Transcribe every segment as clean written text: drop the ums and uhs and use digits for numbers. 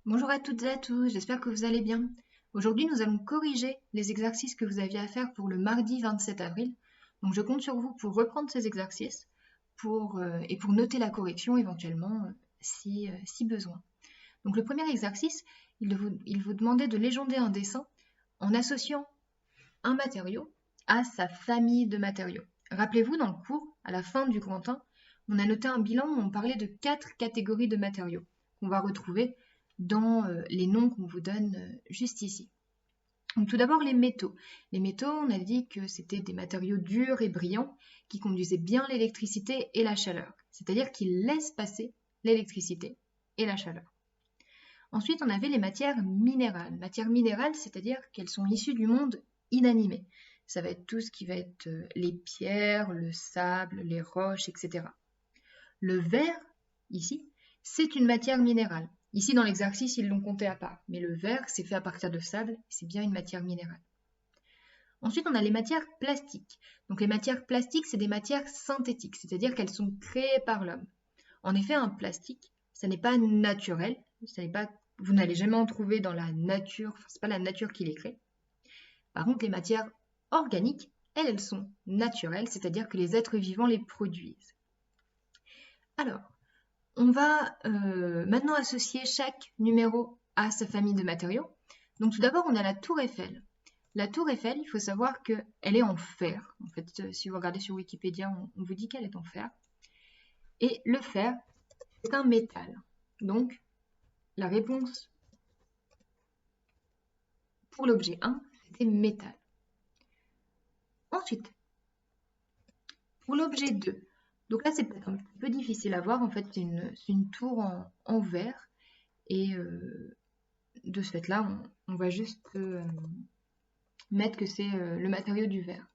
Bonjour à toutes et à tous, j'espère que vous allez bien. Aujourd'hui, nous allons corriger les exercices que vous aviez à faire pour le mardi 27 avril. Donc, je compte sur vous pour reprendre ces exercices et pour noter la correction éventuellement si besoin. Donc, le premier exercice, il vous demandait de légender un dessin en associant un matériau à sa famille de matériaux. Rappelez-vous, dans le cours, à la fin du grand 1, on a noté un bilan où on parlait de 4 catégories de matériaux qu'on va retrouver dans les noms qu'on vous donne juste ici. Donc tout d'abord les métaux. Les métaux, on a dit que c'était des matériaux durs et brillants qui conduisaient bien l'électricité et la chaleur, c'est-à-dire qu'ils laissent passer l'électricité et la chaleur. Ensuite, on avait les matières minérales. Matières minérales, c'est-à-dire qu'elles sont issues du monde inanimé. Ça va être tout ce qui va être les pierres, le sable, les roches, etc. Le verre, ici, c'est une matière minérale. Ici, dans l'exercice, ils l'ont compté à part. Mais le verre, c'est fait à partir de sable, c'est bien une matière minérale. Ensuite, on a les matières plastiques. Donc les matières plastiques, c'est des matières synthétiques, c'est-à-dire qu'elles sont créées par l'homme. En effet, un plastique, ça n'est pas naturel, vous n'allez jamais en trouver dans la nature, enfin, c'est pas la nature qui les crée. Par contre, les matières organiques, elles sont naturelles, c'est-à-dire que les êtres vivants les produisent. Alors, on va maintenant associer chaque numéro à sa famille de matériaux. Donc tout d'abord, on a la tour Eiffel. La tour Eiffel, il faut savoir qu'elle est en fer. En fait, si vous regardez sur Wikipédia, on vous dit qu'elle est en fer. Et le fer, c'est un métal. Donc, la réponse pour l'objet 1, c'était métal. Ensuite, pour l'objet 2, donc là c'est peut-être un peu difficile à voir, en fait c'est une tour en verre, et de ce fait-là, on va juste mettre que c'est le matériau du verre.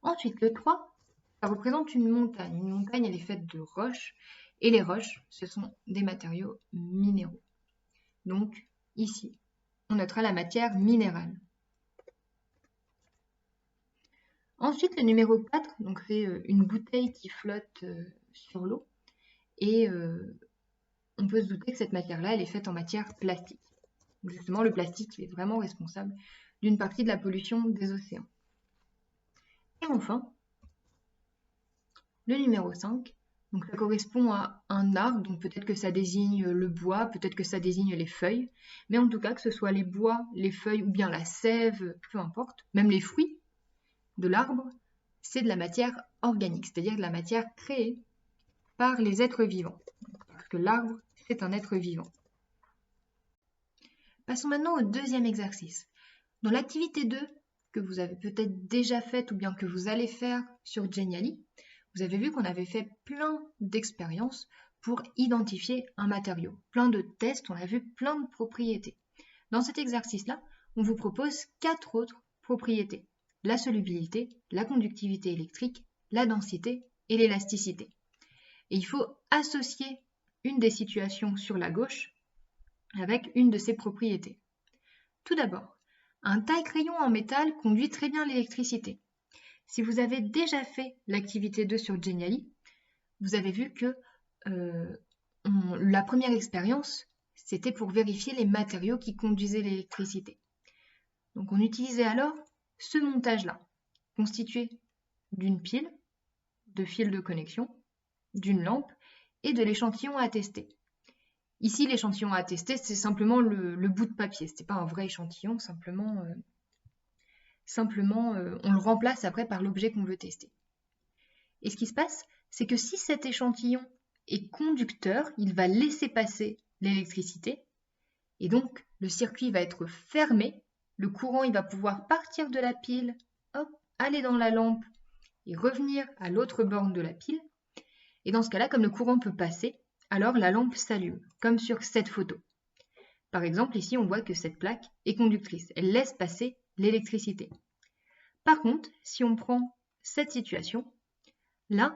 Ensuite, le 3, ça représente une montagne. Une montagne, elle est faite de roches, et les roches, ce sont des matériaux minéraux. Donc, ici, on notera la matière minérale. Ensuite, le numéro 4, donc c'est une bouteille qui flotte sur l'eau, et on peut se douter que cette matière-là, elle est faite en matière plastique. Donc justement, le plastique, il est vraiment responsable d'une partie de la pollution des océans. Et enfin, le numéro 5, donc ça correspond à un arbre, donc peut-être que ça désigne le bois, peut-être que ça désigne les feuilles, mais en tout cas, que ce soit les bois, les feuilles ou bien la sève, peu importe, même les fruits de l'arbre, c'est de la matière organique, c'est-à-dire de la matière créée par les êtres vivants, parce que l'arbre, c'est un être vivant. Passons maintenant au deuxième exercice. Dans l'activité 2, que vous avez peut-être déjà faite ou bien que vous allez faire sur Geniali, vous avez vu qu'on avait fait plein d'expériences pour identifier un matériau. Plein de tests, on a vu plein de propriétés. Dans cet exercice-là, on vous propose 4 autres propriétés. La solubilité, la conductivité électrique, la densité et l'élasticité. Et il faut associer une des situations sur la gauche avec une de ces propriétés. Tout d'abord, un taille-crayon en métal conduit très bien l'électricité. Si vous avez déjà fait l'activité 2 sur Geniali, vous avez vu que la première expérience, c'était pour vérifier les matériaux qui conduisaient l'électricité. Donc on utilisait alors ce montage-là, constitué d'une pile, de fils de connexion, d'une lampe et de l'échantillon à tester. Ici, l'échantillon à tester, c'est simplement le bout de papier. Ce n'était pas un vrai échantillon, simplement on le remplace après par l'objet qu'on veut tester. Et ce qui se passe, c'est que si cet échantillon est conducteur, il va laisser passer l'électricité, et donc le circuit va être fermé, le courant il va pouvoir partir de la pile, hop, aller dans la lampe et revenir à l'autre borne de la pile. Et dans ce cas-là, comme le courant peut passer, alors la lampe s'allume, comme sur cette photo. Par exemple, ici, on voit que cette plaque est conductrice. Elle laisse passer l'électricité. Par contre, si on prend cette situation, là,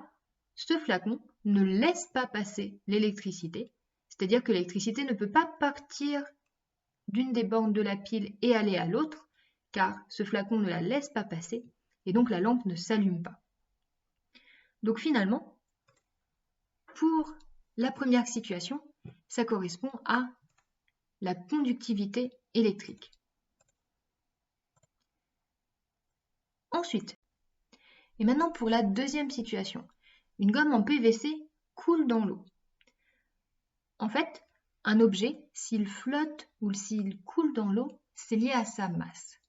ce flacon ne laisse pas passer l'électricité, c'est-à-dire que l'électricité ne peut pas partir d'une des bornes de la pile et aller à l'autre, car ce flacon ne la laisse pas passer, et donc la lampe ne s'allume pas. Donc finalement, pour la première situation, ça correspond à la conductivité électrique. Ensuite, et maintenant pour la deuxième situation, une gomme en PVC coule dans l'eau. En fait, un objet, s'il flotte ou s'il coule dans l'eau, c'est lié à sa masse.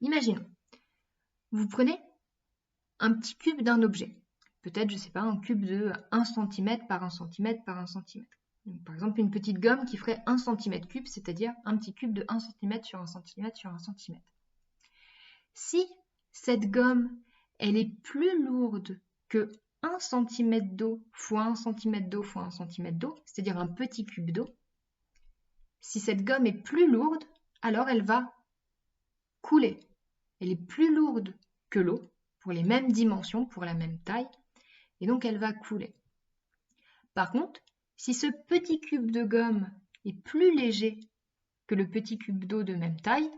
Imaginons, vous prenez un petit cube d'un objet, peut-être, je ne sais pas, un cube de 1 cm par 1 cm par 1 cm. Donc, par exemple, une petite gomme qui ferait 1 cm3, c'est-à-dire un petit cube de 1 cm sur 1 cm sur 1 cm. Si cette gomme, elle est plus lourde que 1 cm d'eau fois 1 cm d'eau fois 1 cm d'eau, c'est-à-dire un petit cube d'eau, si cette gomme est plus lourde, alors elle va couler. Elle est plus lourde que l'eau, pour les mêmes dimensions, pour la même taille, et donc elle va couler. Par contre, si ce petit cube de gomme est plus léger que le petit cube d'eau de même taille,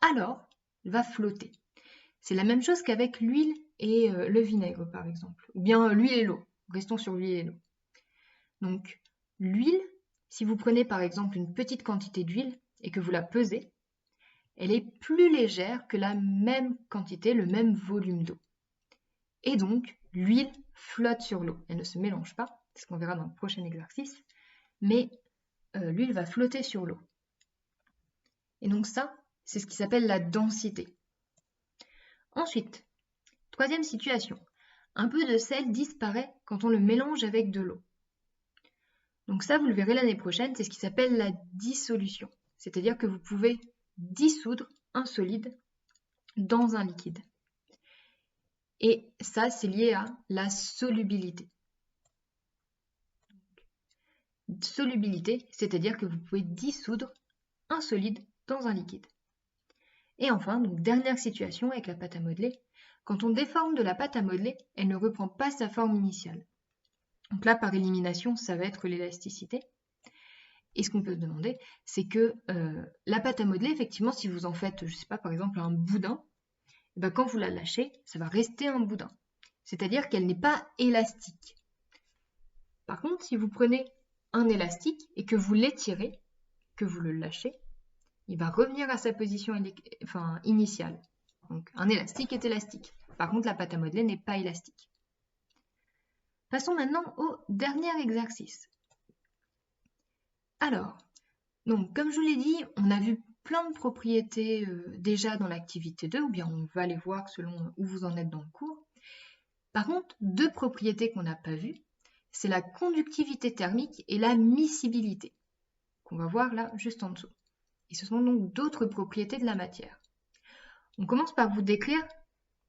alors elle va flotter. C'est la même chose qu'avec l'huile et le vinaigre, par exemple, ou bien l'huile et l'eau. Restons sur l'huile et l'eau. Donc, l'huile, si vous prenez par exemple une petite quantité d'huile et que vous la pesez, elle est plus légère que la même quantité, le même volume d'eau. Et donc, l'huile flotte sur l'eau. Elle ne se mélange pas, c'est ce qu'on verra dans le prochain exercice, mais l'huile va flotter sur l'eau. Et donc ça, c'est ce qui s'appelle la densité. Ensuite, troisième situation, un peu de sel disparaît quand on le mélange avec de l'eau. Donc ça, vous le verrez l'année prochaine, c'est ce qui s'appelle la dissolution. C'est-à-dire que vous pouvez dissoudre un solide dans un liquide. Et ça, c'est lié à la solubilité. Solubilité, c'est-à-dire que vous pouvez dissoudre un solide dans un liquide. Et enfin, donc dernière situation avec la pâte à modeler, quand on déforme de la pâte à modeler, elle ne reprend pas sa forme initiale. Donc là, par élimination, ça va être l'élasticité. Et ce qu'on peut se demander, c'est que la pâte à modeler, effectivement, si vous en faites, je ne sais pas, par exemple un boudin, et bien, quand vous la lâchez, ça va rester un boudin. C'est-à-dire qu'elle n'est pas élastique. Par contre, si vous prenez un élastique et que vous l'étirez, que vous le lâchez, il va revenir à sa position initiale. Donc, un élastique est élastique. Par contre, la pâte à modeler n'est pas élastique. Passons maintenant au dernier exercice. Alors, donc, comme je vous l'ai dit, on a vu plein de propriétés déjà dans l'activité 2, ou bien on va les voir selon où vous en êtes dans le cours. Par contre, deux propriétés qu'on n'a pas vues, c'est la conductivité thermique et la miscibilité, qu'on va voir là juste en dessous. Et ce sont donc d'autres propriétés de la matière. On commence par vous décrire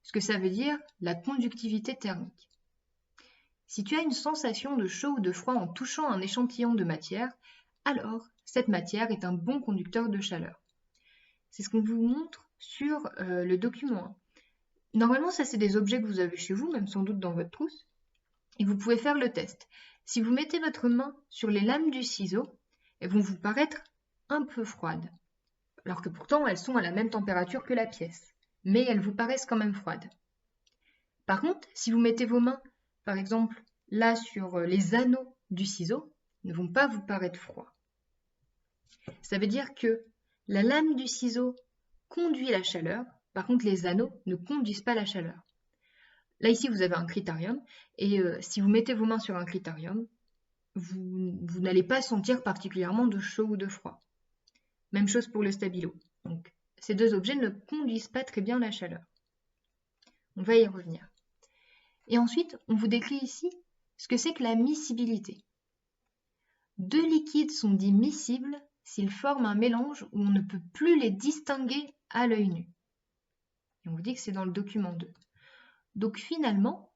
ce que ça veut dire la conductivité thermique. Si tu as une sensation de chaud ou de froid en touchant un échantillon de matière, alors cette matière est un bon conducteur de chaleur. C'est ce qu'on vous montre sur le document 1. Normalement, ça c'est des objets que vous avez chez vous, même sans doute dans votre trousse, et vous pouvez faire le test. Si vous mettez votre main sur les lames du ciseau, elles vont vous paraître un peu froides, alors que pourtant elles sont à la même température que la pièce, mais elles vous paraissent quand même froides. Par contre, si vous mettez vos mains, par exemple, là sur les anneaux du ciseau, ils ne vont pas vous paraître froids. Ça veut dire que la lame du ciseau conduit la chaleur, par contre les anneaux ne conduisent pas la chaleur. Là ici vous avez un critérium, et si vous mettez vos mains sur un critérium, vous n'allez pas sentir particulièrement de chaud ou de froid. Même chose pour le stabilo. Donc, ces deux objets ne conduisent pas très bien la chaleur. On va y revenir. Et ensuite, on vous décrit ici ce que c'est que la miscibilité. Deux liquides sont dits miscibles s'ils forment un mélange où on ne peut plus les distinguer à l'œil nu. Et on vous dit que c'est dans le document 2. Donc finalement,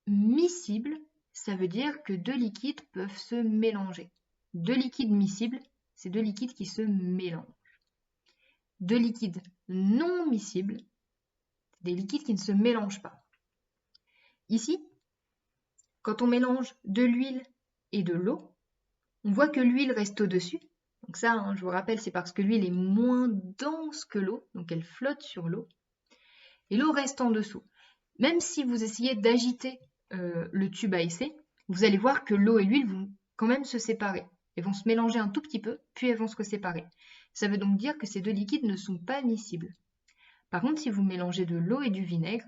miscible, ça veut dire que deux liquides peuvent se mélanger. Deux liquides miscibles, c'est deux liquides qui se mélangent. Deux liquides non miscibles, des liquides qui ne se mélangent pas. Ici, quand on mélange de l'huile et de l'eau, on voit que l'huile reste au-dessus. Donc ça, je vous rappelle, c'est parce que l'huile est moins dense que l'eau, donc elle flotte sur l'eau. Et l'eau reste en dessous. Même si vous essayez d'agiter le tube à essai, vous allez voir que l'eau et l'huile vont quand même se séparer. Elles vont se mélanger un tout petit peu, puis elles vont se séparer. Ça veut donc dire que ces deux liquides ne sont pas miscibles. Par contre, si vous mélangez de l'eau et du vinaigre,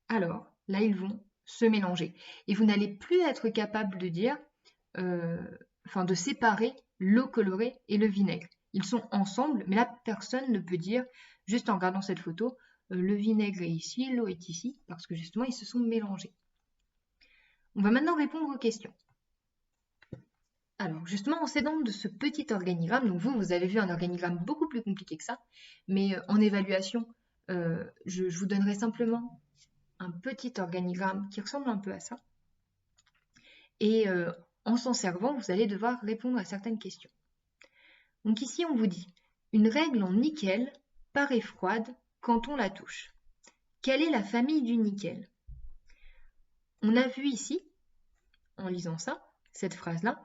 alors là, ils vont se mélanger. Et vous n'allez plus être capable de dire, de séparer l'eau colorée et le vinaigre. Ils sont ensemble, mais là, personne ne peut dire, juste en regardant cette photo, le vinaigre est ici, l'eau est ici, parce que justement, ils se sont mélangés. On va maintenant répondre aux questions. Alors, justement, en s'aidant de ce petit organigramme, donc vous avez vu un organigramme beaucoup plus compliqué que ça, mais en évaluation, je vous donnerai simplement un petit organigramme qui ressemble un peu à ça. Et en s'en servant, vous allez devoir répondre à certaines questions. Donc ici, on vous dit, une règle en nickel paraît froide quand on la touche. Quelle est la famille du nickel? On a vu ici, en lisant ça, cette phrase-là,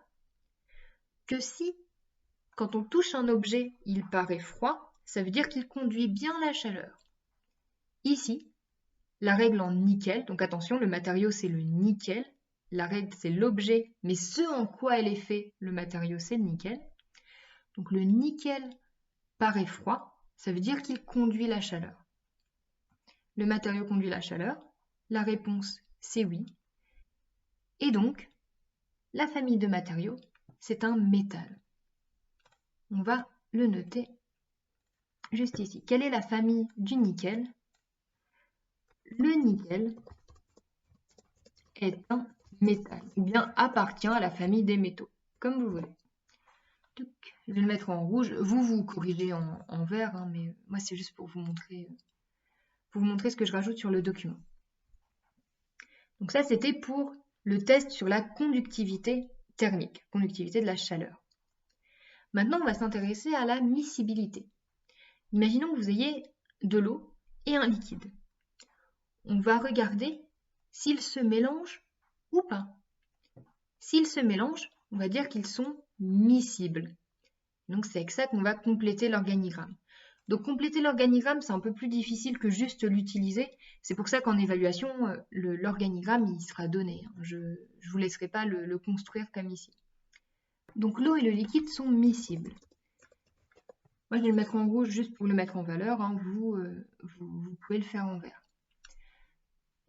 que si, quand on touche un objet, il paraît froid, ça veut dire qu'il conduit bien la chaleur. Ici, la règle en nickel, donc attention, le matériau c'est le nickel, la règle c'est l'objet, mais ce en quoi elle est faite, le matériau c'est le nickel. Donc le nickel paraît froid, ça veut dire qu'il conduit la chaleur. Le matériau conduit la chaleur, la réponse c'est oui. Et donc, la famille de matériaux, c'est un métal. On va le noter juste ici. Quelle est la famille du nickel? Le nickel est un métal, ou bien appartient à la famille des métaux, comme vous voulez. Je vais le mettre en rouge. Vous corrigez en vert, hein, mais moi c'est juste pour vous montrer ce que je rajoute sur le document. Donc ça, c'était pour le test sur la conductivité thermique, conductivité de la chaleur. Maintenant, on va s'intéresser à la miscibilité. Imaginons que vous ayez de l'eau et un liquide. On va regarder s'ils se mélangent ou pas. S'ils se mélangent, on va dire qu'ils sont miscibles. Donc c'est avec ça qu'on va compléter l'organigramme. Donc compléter l'organigramme, c'est un peu plus difficile que juste l'utiliser. C'est pour ça qu'en évaluation, l'organigramme, il sera donné. Je ne vous laisserai pas le construire comme ici. Donc l'eau et le liquide sont miscibles. Moi, je vais le mettre en rouge juste pour le mettre en valeur. Hein. Vous pouvez le faire en vert.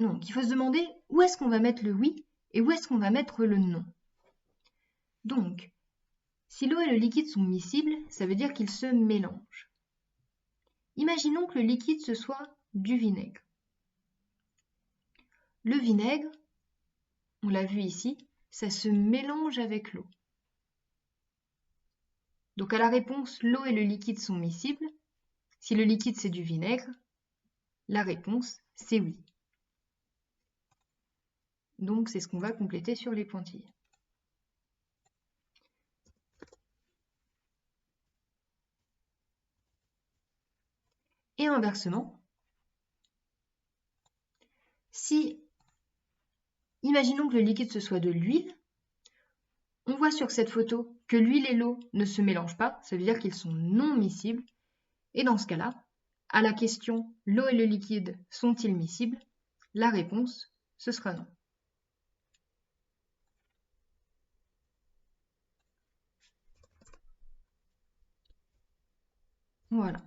Donc, il faut se demander où est-ce qu'on va mettre le oui et où est-ce qu'on va mettre le non. Donc, si l'eau et le liquide sont miscibles, ça veut dire qu'ils se mélangent. Imaginons que le liquide ce soit du vinaigre. Le vinaigre, on l'a vu ici, ça se mélange avec l'eau. Donc à la réponse, l'eau et le liquide sont miscibles. Si le liquide c'est du vinaigre, la réponse c'est oui. Donc c'est ce qu'on va compléter sur les pointilles. Et inversement, si, imaginons que le liquide ce soit de l'huile, on voit sur cette photo que l'huile et l'eau ne se mélangent pas, ça veut dire qu'ils sont non miscibles. Et dans ce cas-là, à la question « l'eau et le liquide sont-ils miscibles ?», la réponse, ce sera non. Voilà.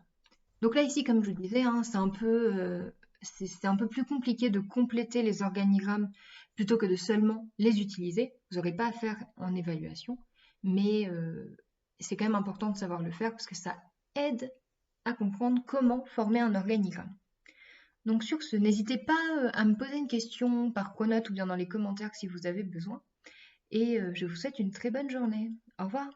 Donc là, ici, comme je vous disais, hein, c'est un peu plus compliqué de compléter les organigrammes plutôt que de seulement les utiliser. Vous n'aurez pas à faire en évaluation, mais c'est quand même important de savoir le faire parce que ça aide à comprendre comment former un organigramme. Donc sur ce, n'hésitez pas à me poser une question par Pronote ou bien dans les commentaires si vous avez besoin. Et je vous souhaite une très bonne journée. Au revoir.